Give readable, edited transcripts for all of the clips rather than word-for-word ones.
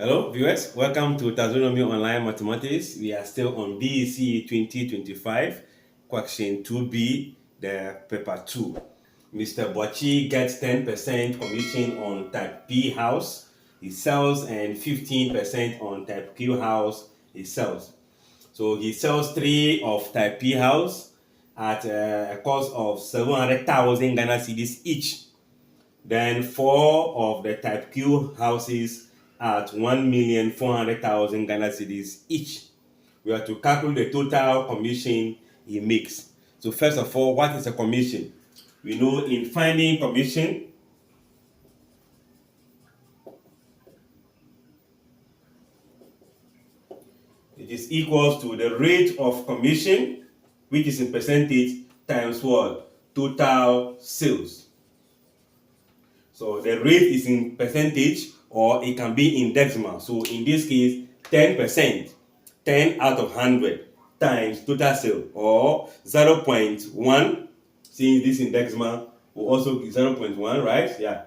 Hello, viewers. Welcome to Taxonomy Online Mathematics. We are still on BECE 2025, question 2B, the paper 2. Mr. Bochi gets 10% commission on type P house he sells and 15% on type Q house he sells. So he sells 3 of type P house at a cost of 700,000 Ghana cedis each. Then 4 of the type Q houses at 1,400,000 Ghana cedis each. We have to calculate the total commission he makes. So first of all, what is a commission? We know in finding commission, it is equals to the rate of commission, which is in percentage, times what? Total sales. So the rate is in percentage or it can be in decimal. So in this case, 10%, 10 out of 100 times total sale, or 0.1, since this in decimal will also be 0.1, right? Yeah,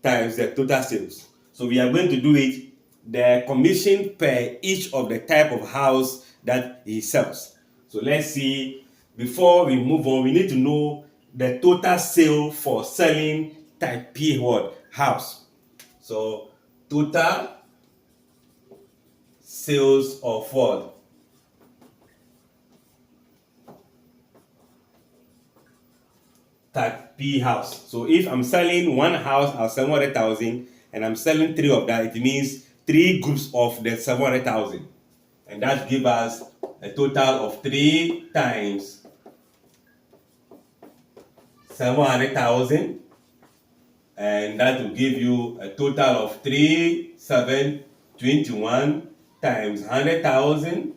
times the total sales. So we are going to do it the commission per each of the type of house that he sells. So let's see, before we move on, we need to know the total sale for selling type P what? House. So total sales of what? Type P house. So if I'm selling one house at 700,000 and I'm selling 3 of that, it means 3 groups of the 700,000. And that gives us a total of 3 times 700,000. And that will give you a total of 3,721 times 100,000.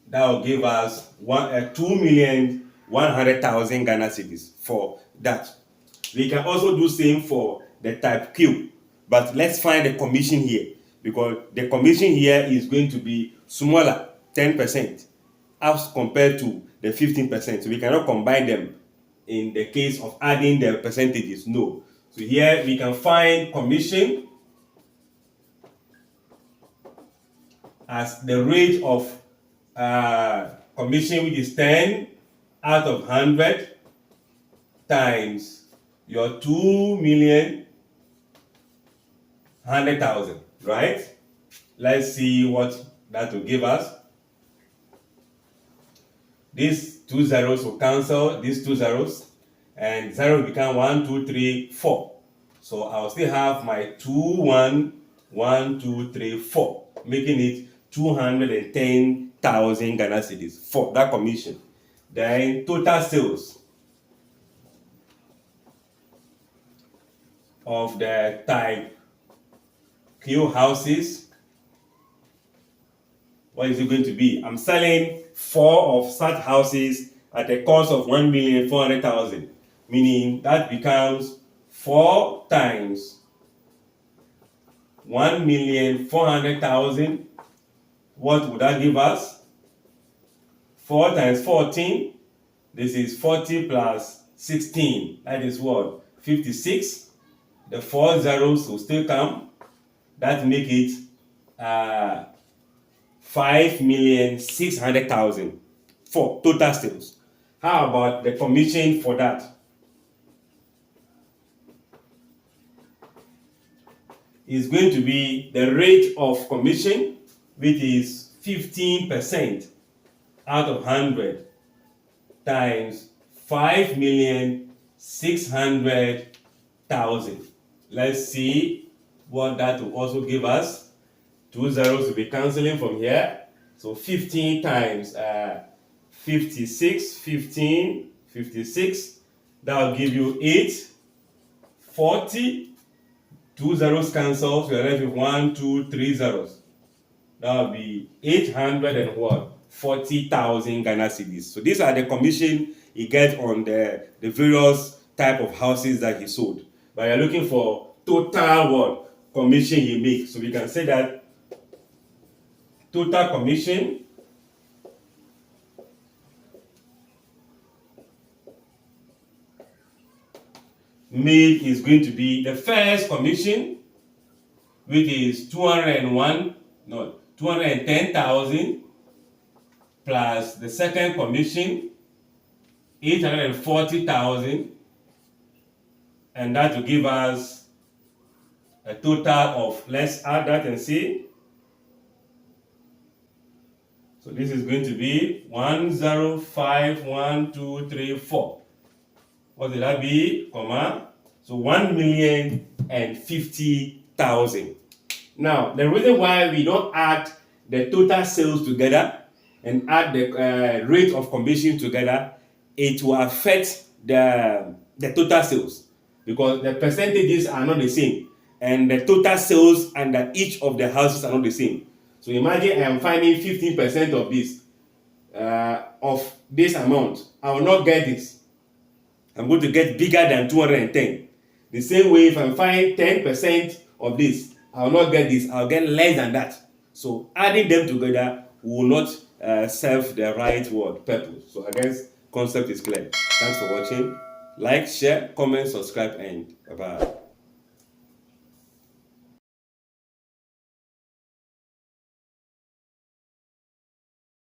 That will give us 2,100,000 Ghana cedis for that. We can also do same for the type Q, but let's find the commission here, because the commission here is going to be smaller, 10%, as compared to the 15%. So we cannot combine them in the case of adding the percentages. No. So here we can find commission as the rate of commission, which is 10 out of 100 times your 2,100,000, right? Let's see what that will give us. These 2 zeros will cancel these 2 zeros, and 0 will become 1, 2, 3, 4. So I'll still have my 2, 1, 1, 2, 3, 4, making it 210,000 Ghana cedis for that commission. Then total sales of the type Q houses, what is it going to be? I'm selling 4 of such houses at a cost of 1,400,000, meaning that becomes 4 times 1,400,000. What would that give us? 4 times 14. This is 40 plus 16. That is what? 56. The 4 zeros will still come. That make it 5,600,000 for total sales. How about the commission for that? Is going to be the rate of commission, which is 15% out of 100 times 5,600,000. Let's see what that will also give us. 2 zeros will be cancelling from here. So 15 times 56, 15, 56. That will give you 8, 40. 2 zeros cancel, so you're left with 1, 2, 3 zeros. That will be 800 and what? 40,000 Ghana cedis. So these are the commission he gets on the various type of houses that he sold. But you're looking for total what? Commission he makes. So we can say that total commission made is going to be the first commission which is 210,000 plus the second commission 840,000, and that will give us a total of, let's add that and see. So this is going to be 1051234. What will that be? Comma. So 1,050,000. Now, the reason why we don't add the total sales together and add the rate of commission together, it will affect the total sales, because the percentages are not the same, and the total sales under each of the houses are not the same. So imagine I am finding 15% of this amount. I will not get this. I'm going to get bigger than 210. The same way, if I'm finding 10% of this, I will not get this. I'll get less than that. So adding them together will not serve the right purpose. So I guess concept is clear. Thanks for watching. Like, share, comment, subscribe, and bye-bye.